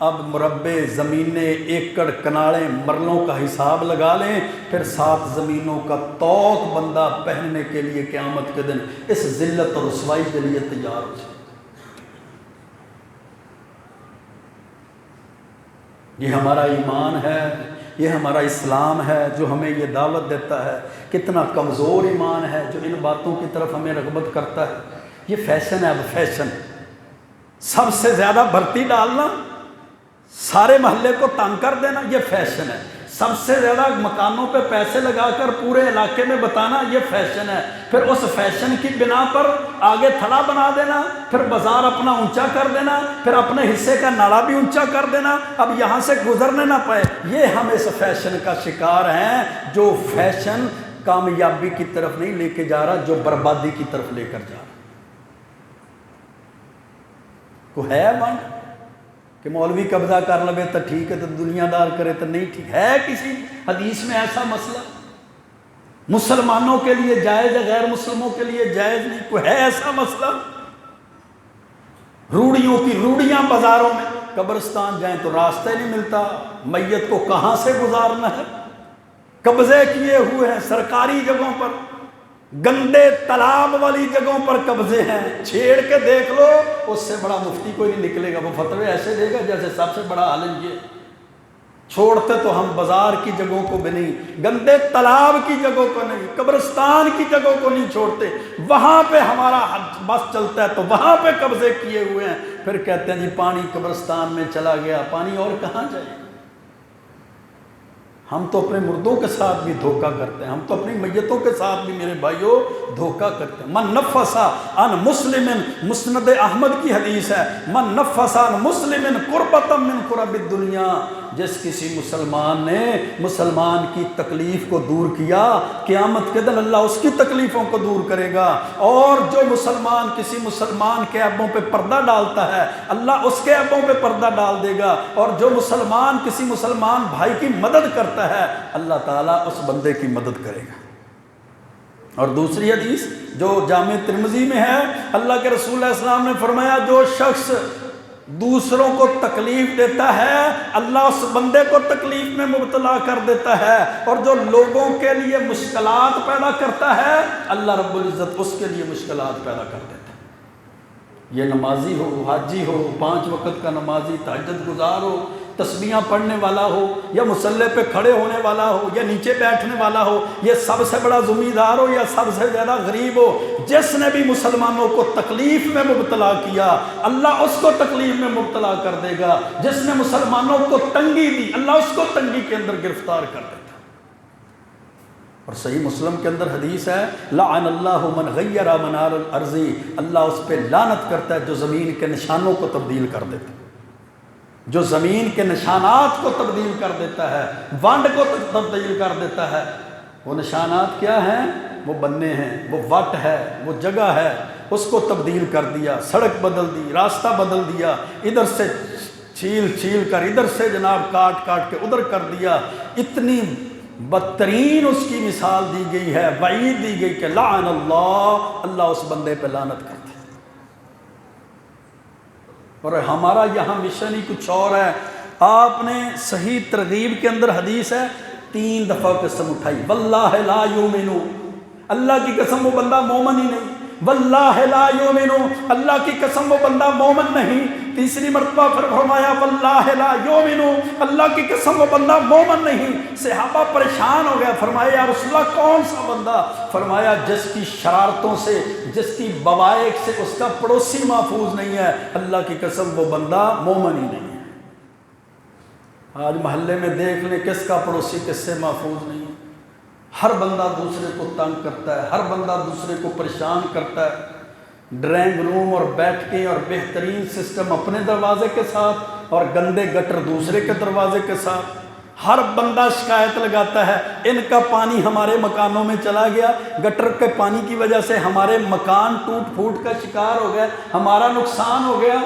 اب مربع زمینیں، ایکڑ، کناریں، مرلوں کا حساب لگا لیں، پھر 7 زمینوں کا طوق بندہ پہننے کے لیے قیامت کے دن اس ذلت اور رسوائی کے لیے تیار ہو جائے۔ یہ ہمارا ایمان ہے، یہ ہمارا اسلام ہے جو ہمیں یہ دعوت دیتا ہے۔ کتنا کمزور ایمان ہے جو ان باتوں کی طرف ہمیں رغبت کرتا ہے۔ یہ فیشن ہے، اب فیشن، سب سے زیادہ بھرتی ڈالنا، سارے محلے کو تنگ کر دینا، یہ فیشن ہے۔ سب سے زیادہ مکانوں پہ پیسے لگا کر پورے علاقے میں بتانا، یہ فیشن ہے۔ پھر اس فیشن کی بنا پر آگے تھڑا بنا دینا، پھر بازار اپنا اونچا کر دینا، پھر اپنے حصے کا نالا بھی اونچا کر دینا، اب یہاں سے گزرنے نہ پائے۔ یہ ہم اس فیشن کا شکار ہیں، جو فیشن کامیابی کی طرف نہیں لے کے جا رہا، جو بربادی کی طرف لے کر جا رہا۔ کو ہے من کہ مولوی قبضہ کر لے تو ٹھیک ہے، تو دنیا دار کرے تو نہیں ٹھیک ہے؟ کسی حدیث میں ایسا مسئلہ مسلمانوں کے لیے جائز ہے، غیر مسلموں کے لیے جائز نہیں؟ کوئی ہے ایسا مسئلہ؟ روڑیوں کی روڑیاں بازاروں میں، قبرستان جائیں تو راستہ نہیں ملتا، میت کو کہاں سے گزارنا ہے، قبضے کیے ہوئے ہیں سرکاری جگہوں پر، گندے تالاب والی جگہوں پر قبضے ہیں، چھیڑ کے دیکھ لو، اس سے بڑا مفتی کوئی نہیں نکلے گا، وہ فتوے ایسے دے گا جیسے سب سے بڑا عالم یہ۔ چھوڑتے تو ہم بازار کی جگہوں کو بھی نہیں، گندے تالاب کی جگہوں کو نہیں، قبرستان کی جگہوں کو نہیں چھوڑتے، وہاں پہ ہمارا بس چلتا ہے تو وہاں پہ قبضے کیے ہوئے ہیں۔ پھر کہتے ہیں جی پانی قبرستان میں چلا گیا، پانی اور کہاں جائے؟ ہم تو اپنے مردوں کے ساتھ بھی دھوکہ کرتے ہیں، ہم تو اپنی میتوں کے ساتھ بھی میرے بھائیوں دھوکہ کرتے ہیں۔ من نفسا عن مسلم، مسند احمد کی حدیث ہے، من نفسا عن مسلم قربۃ من قرب الدنیا، جس کسی مسلمان نے مسلمان کی تکلیف کو دور کیا، قیامت کے دن اللہ اس کی تکلیفوں کو دور کرے گا۔ اور جو مسلمان کسی مسلمان کے عیبوں پہ پردہ ڈالتا ہے، اللہ اس کے عیبوں پہ پردہ ڈال دے گا۔ اور جو مسلمان کسی مسلمان بھائی کی مدد کرتا ہے، اللہ تعالیٰ اس بندے کی مدد کرے گا۔ اور دوسری حدیث جو جامع ترمذی میں ہے، اللہ کے رسول علیہ السلام نے فرمایا جو شخص دوسروں کو تکلیف دیتا ہے، اللہ اس بندے کو تکلیف میں مبتلا کر دیتا ہے، اور جو لوگوں کے لیے مشکلات پیدا کرتا ہے، اللہ رب العزت اس کے لیے مشکلات پیدا کر دیتا ہے۔ یہ نمازی ہو، حاجی ہو، 5 وقت کا نمازی، تہجد گزار ہو، تسبیحاں پڑھنے والا ہو، یا مصلی پہ کھڑے ہونے والا ہو، یا نیچے بیٹھنے والا ہو، یہ سب سے بڑا ذمہ ہو یا سب سے زیادہ غریب ہو، جس نے بھی مسلمانوں کو تکلیف میں مبتلا کیا، اللہ اس کو تکلیف میں مبتلا کر دے گا۔ جس نے مسلمانوں کو تنگی دی، اللہ اس کو تنگی کے اندر گرفتار کر دیتا۔ اور صحیح مسلم کے اندر حدیث ہے، لعن اللہ من غیر منار الارض، اللہ اس پہ لعنت کرتا ہے جو زمین کے نشانوں کو تبدیل کر دیتا ہے، جو زمین کے نشانات کو تبدیل کر دیتا ہے، وانڈ کو تبدیل کر دیتا ہے۔ وہ نشانات کیا ہیں؟ وہ بننے ہیں، وہ وٹ ہے، وہ جگہ ہے، اس کو تبدیل کر دیا، سڑک بدل دی، راستہ بدل دیا، ادھر سے چھیل کر ادھر سے جناب کاٹ کے ادھر کر دیا۔ اتنی بدترین اس کی مثال دی گئی ہے، وعید دی گئی کہ لعن اللہ اس بندے پہ لعنت کرتا ہے۔ اور ہمارا یہاں مشن ہی کچھ اور ہے۔ آپ نے صحیح ترغیب کے اندر حدیث ہے، 3 دفعہ قسم اٹھائی، واللہ لا یؤمن، اللہ کی قسم وہ بندہ مومن ہی نہیں، واللہ لا یؤمن، اللہ کی قسم وہ بندہ مومن نہیں۔ تیسری مرتبہ پھر فرمایا واللہ لا یؤمن، اللہ کی قسم وہ بندہ مومن نہیں۔ صحابہ پریشان ہو گیا، فرمایا یا رسول اللہ کون سا بندہ؟ فرمایا جس کی شرارتوں سے، جس کی بوائق سے اس کا پڑوسی محفوظ نہیں ہے، اللہ کی قسم وہ بندہ مومن ہی نہیں ہے۔ آج محلے میں دیکھ لیں کس کا پڑوسی کس سے محفوظ نہیں ہے۔ ہر بندہ دوسرے کو تنگ کرتا ہے، ہر بندہ دوسرے کو پریشان کرتا ہے۔ ڈرائنگ روم اور بیٹھ کے اور بہترین سسٹم اپنے دروازے کے ساتھ اور گندے گٹر دوسرے کے دروازے کے ساتھ۔ ہر بندہ شکایت لگاتا ہے، ان کا پانی ہمارے مکانوں میں چلا گیا، گٹر کے پانی کی وجہ سے ہمارے مکان ٹوٹ پھوٹ کا شکار ہو گئے، ہمارا نقصان ہو گیا۔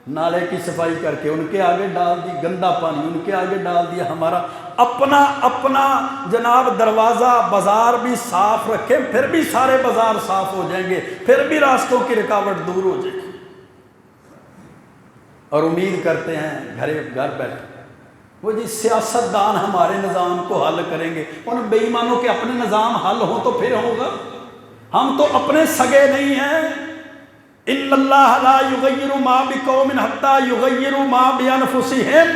نالے کی صفائی کر کے ان کے آگے ڈال دی، گندا پانی ان کے آگے ڈال دیا۔ ہمارا اپنا جناب دروازہ بازار بھی صاف رکھے، پھر بھی سارے بازار صاف ہو جائیں گے، پھر بھی راستوں کی رکاوٹ دور ہو جائے گی۔ اور امید کرتے ہیں گھر بیٹھے وہ جی سیاستدان ہمارے نظام کو حل کریں گے۔ ان بے ایمانوں کے اپنے نظام حل ہوں تو پھر ہوگا، ہم تو اپنے سگے نہیں ہیں۔ ان اللہ لا یغیر ما بقوم حتی یغیروا ما بانفسہم،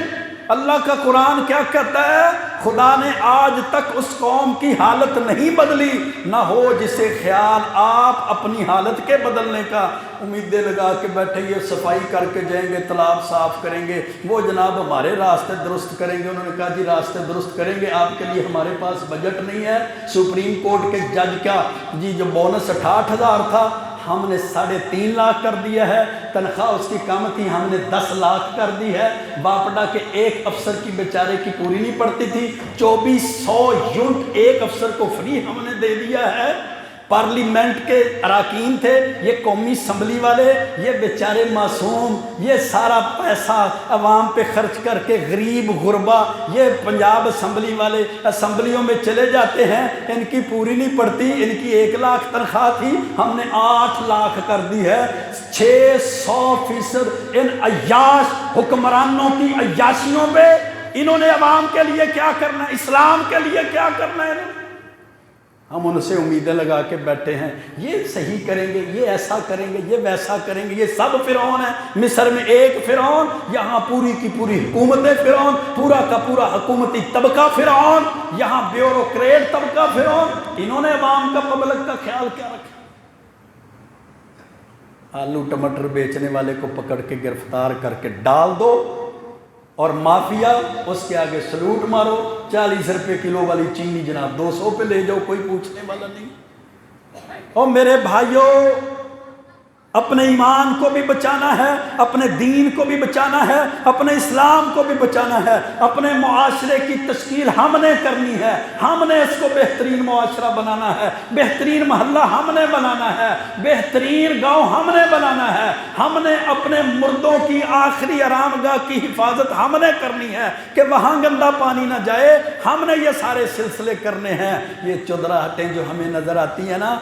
اللہ کا قرآن کیا کہتا ہے؟ خدا نے آج تک اس قوم کی حالت نہیں بدلی، نہ ہو جسے خیال آپ اپنی حالت کے بدلنے کا۔ امیدیں لگا کے بیٹھے یہ صفائی کر کے جائیں گے، تالاب صاف کریں گے، وہ جناب ہمارے راستے درست کریں گے۔ انہوں نے کہا جی راستے درست کریں گے، آپ کے لیے ہمارے پاس بجٹ نہیں ہے۔ سپریم کورٹ کے جج کا جی جو بونس 68,000 تھا ہم نے 3.5 لاکھ کر دیا ہے، تنخواہ اس کی کم تھی ہم نے 10 لاکھ کر دی ہے۔ باپڈا کے ایک افسر کی بیچارے کی پوری نہیں پڑتی تھی، 2400 یونٹ ایک افسر کو فری ہم نے دے دیا ہے۔ پارلیمنٹ کے اراکین تھے یہ قومی اسمبلی والے، یہ بیچارے معصوم، یہ سارا پیسہ عوام پہ خرچ کر کے غریب غربا یہ پنجاب اسمبلی والے اسمبلیوں میں چلے جاتے ہیں، ان کی پوری نہیں پڑتی۔ ان کی 1 لاکھ تنخواہ تھی ہم نے 8 لاکھ کر دی ہے۔ 600% ان عیاش حکمرانوں کی عیاشیوں پہ انہوں نے عوام کے لیے کیا کرنا ہے، اسلام کے لیے کیا کرنا ہے؟ ہم ان سے امیدیں لگا کے بیٹھے ہیں یہ صحیح کریں گے، یہ ایسا کریں گے، یہ ویسا کریں گے۔ یہ سب فرعون ہیں، مصر میں ایک فرعون، یہاں پوری کی پوری حکومت فرعون، پورا کا پورا حکومتی طبقہ فرعون، یہاں بیوروکریٹ طبقہ فرعون۔ انہوں نے عوام کا پبلک کا خیال کیا رکھا؟ آلو ٹماٹر بیچنے والے کو پکڑ کے گرفتار کر کے ڈال دو، اور مافیا اس کے آگے سلوٹ مارو۔ 40 روپے کلو والی چینی جناب 200 پہ لے جاؤ، کوئی پوچھنے والا نہیں۔ اور میرے بھائیوں اپنے ایمان کو بھی بچانا ہے، اپنے دین کو بھی بچانا ہے، اپنے اسلام کو بھی بچانا ہے، اپنے معاشرے کی تشکیل ہم نے کرنی ہے، ہم نے اس کو بہترین معاشرہ بنانا ہے، بہترین محلہ ہم نے بنانا ہے، بہترین گاؤں ہم نے بنانا ہے، ہم نے اپنے مردوں کی آخری آرام گاہ کی حفاظت ہم نے کرنی ہے کہ وہاں گندا پانی نہ جائے۔ ہم نے یہ سارے سلسلے کرنے ہیں۔ یہ چودراہٹیں جو ہمیں نظر آتی ہیں نا،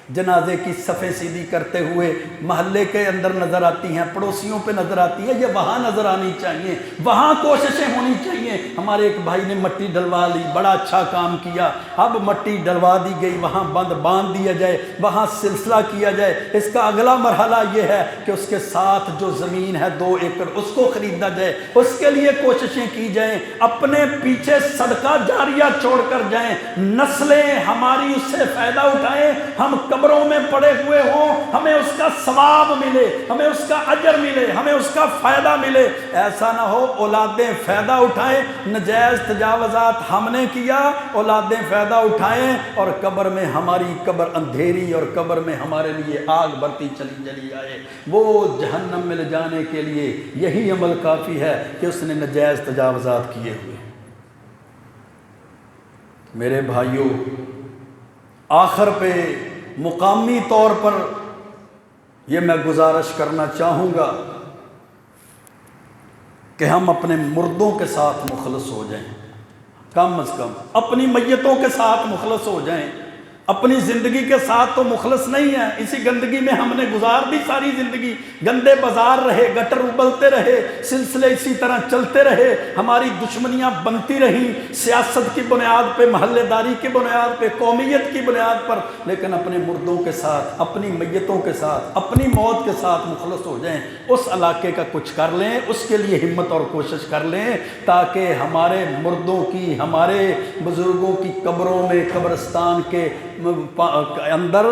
جنازے کی صفیں سیدھی کرتے ہوئے محلے کے اندر نظر آتی ہیں، پڑوسیوں پہ نظر آتی ہیں، یہ وہاں نظر آنی چاہیے، وہاں کوششیں ہونی چاہیے۔ ہمارے ایک بھائی نے مٹی ڈلوا لی، بڑا اچھا کام کیا، اب مٹی ڈلوا دی گئی، وہاں باندھ دیا جائے، وہاں سلسلہ کیا جائے۔ اس کا اگلا مرحلہ یہ ہے کہ اس کے ساتھ جو زمین ہے 2 ایکڑ اس کو خریدا جائے، اس کے لیے کوششیں کی جائیں، اپنے پیچھے صدقہ جاریہ چھوڑ کر جائیں، نسلیں ہماری اس سے فائدہ اٹھائیں، ہم قبروں میں پڑے ہوئے ہوں، ہمیں اس کا ثواب ملے، ہمیں اس کا اجر ملے، ہمیں اس کا فائدہ ملے۔ ایسا نہ ہو اولادیں فائدہ اٹھائیں، نجائز تجاوزات ہم نے کیا، اولادیں فائدہ اٹھائیں، اور قبر میں ہماری قبر اندھیری اور قبر میں ہمارے لیے آگ بڑھتی چلی آئے۔ وہ جہنم میں لے جانے کے لیے یہی عمل کافی ہے کہ اس نے نجائز تجاوزات کیے ہوئے۔ میرے بھائیوں آخر پہ مقامی طور پر یہ میں گزارش کرنا چاہوں گا کہ ہم اپنے مردوں کے ساتھ مخلص ہو جائیں، کم از کم اپنی میتوں کے ساتھ مخلص ہو جائیں۔ اپنی زندگی کے ساتھ تو مخلص نہیں ہے، اسی گندگی میں ہم نے گزار دی ساری زندگی، گندے بازار رہے، گٹر ابلتے رہے، سلسلے اسی طرح چلتے رہے، ہماری دشمنیاں بنتی رہیں سیاست کی بنیاد پہ، محلے داری کی بنیاد پہ، قومیت کی بنیاد پر۔ لیکن اپنے مردوں کے ساتھ، اپنی میتوں کے ساتھ، اپنی موت کے ساتھ مخلص ہو جائیں، اس علاقے کا کچھ کر لیں، اس کے لیے ہمت اور کوشش کر لیں، تاکہ ہمارے مردوں کی، ہمارے بزرگوں کی قبروں میں، قبرستان کے اندر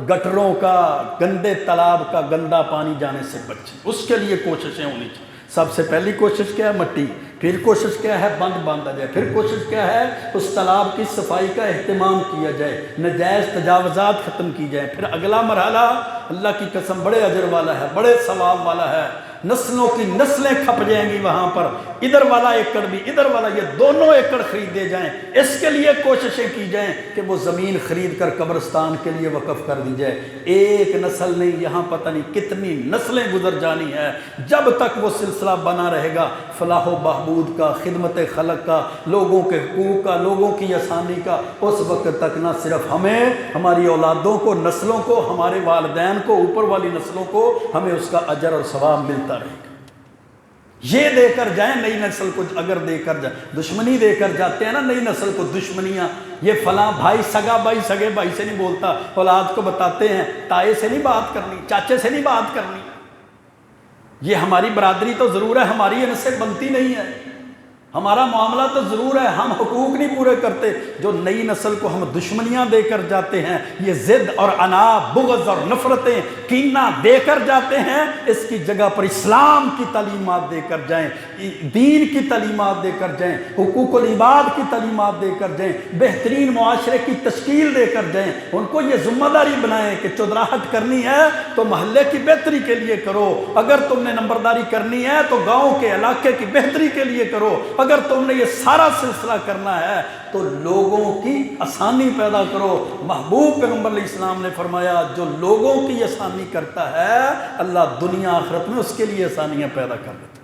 گٹروں کا، گندے تالاب کا گندا پانی جانے سے بچے۔ اس کے لیے کوششیں ہونی چاہیے۔ سب سے پہلی کوشش کیا ہے؟ مٹی۔ پھر کوشش کیا ہے؟ بند باندھا جائے۔ پھر کوشش کیا ہے؟ اس تالاب کی صفائی کا اہتمام کیا جائے، نجائز تجاوزات ختم کی جائیں۔ پھر اگلا مرحلہ اللہ کی قسم بڑے اجر والا ہے، بڑے ثواب والا ہے، نسلوں کی نسلیں کھپ جائیں گی وہاں پر، ادھر والا ایکڑ بھی ادھر والا، یہ دونوں ایکڑ خریدے جائیں۔ اس کے لیے کوششیں کی جائیں کہ وہ زمین خرید کر قبرستان کے لیے وقف کر دی جائے۔ ایک نسل نہیں، یہاں پتہ نہیں کتنی نسلیں گزر جانی ہے، جب تک وہ سلسلہ بنا رہے گا فلاح و بہبود کا، خدمت خلق کا، لوگوں کے حقوق کا، لوگوں کی آسانی کا، اس وقت تک نہ صرف ہمیں، ہماری اولادوں کو، نسلوں کو، ہمارے والدین کو، اوپر والی نسلوں کو ہمیں اس کا اجر اور ثواب ملتا رہے گا۔ یہ دے کر جائیں نئی نسل کو، اگر دے کر جائیں، دشمنی دے کر جاتے ہیں نا نئی نسل کو، دشمنیاں، یہ فلاں بھائی سگا بھائی سگے بھائی سے نہیں بولتا، اولاد کو بتاتے ہیں تائے سے نہیں بات کرنی، چاچے سے نہیں بات کرنی، یہ ہماری برادری تو ضرور ہے، ہماری ان سے بنتی نہیں ہے، ہمارا معاملہ تو ضرور ہے، ہم حقوق نہیں پورے کرتے، جو نئی نسل کو ہم دشمنیاں دے کر جاتے ہیں، یہ ضد اور عناد، بغض اور نفرتیں، کینہ دے کر جاتے ہیں، اس کی جگہ پر اسلام کی تعلیمات دے کر جائیں، دین کی تعلیمات دے کر جائیں، حقوق العباد کی تعلیمات دے کر جائیں، بہترین معاشرے کی تشکیل دے کر جائیں، ان کو یہ ذمہ داری بنائیں کہ چودراہٹ کرنی ہے تو محلے کی بہتری کے لیے کرو، اگر تم نے نمبرداری کرنی ہے تو گاؤں کے علاقے کی بہتری کے لیے کرو، اگر تم نے یہ سارا سلسلہ کرنا ہے تو لوگوں کی آسانی پیدا کرو۔ محبوب پیغمبر علیہ السلام نے فرمایا جو لوگوں کی آسانی کرتا ہے اللہ دنیا آخرت میں اس کے لیے آسانیاں پیدا کر دیتا ہے۔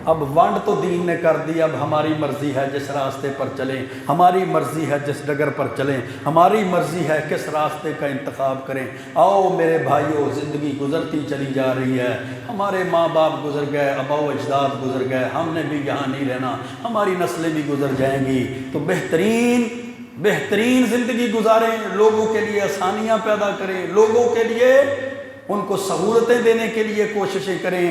اب ونڈ تو دین نے کر دی، اب ہماری مرضی ہے جس راستے پر چلیں، ہماری مرضی ہے جس ڈگر پر چلیں، ہماری مرضی ہے کس راستے کا انتخاب کریں۔ آؤ میرے بھائیوں، زندگی گزرتی چلی جا رہی ہے، ہمارے ماں باپ گزر گئے، آباء و اجداد گزر گئے، ہم نے بھی یہاں نہیں رہنا، ہماری نسلیں بھی گزر جائیں گی، تو بہترین زندگی گزاریں، لوگوں کے لیے آسانیاں پیدا کریں، لوگوں کے لیے ان کو سہولتیں دینے کے لیے کوششیں کریں،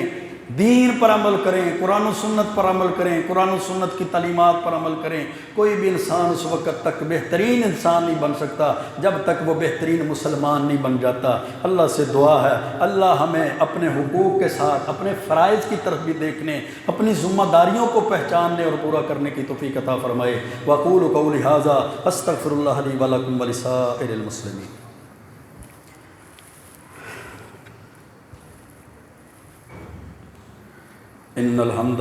دین پر عمل کریں، قرآن و سنت پر عمل کریں، قرآن و سنت کی تعلیمات پر عمل کریں۔ کوئی بھی انسان اس وقت تک بہترین انسان نہیں بن سکتا جب تک وہ بہترین مسلمان نہیں بن جاتا۔ اللہ سے دعا ہے اللہ ہمیں اپنے حقوق کے ساتھ اپنے فرائض کی طرف بھی دیکھنے، اپنی ذمہ داریوں کو پہچاننے اور پورا کرنے کی توفیق عطا فرمائے۔ وَأَقُولُ قَوْلِي هَٰذَا أَسْتَغْفِرُ اللَّهَ لِي وَلَكُمْ وَلِسَائِرِ الْمُسْلِمِينَ۔ ان الحمد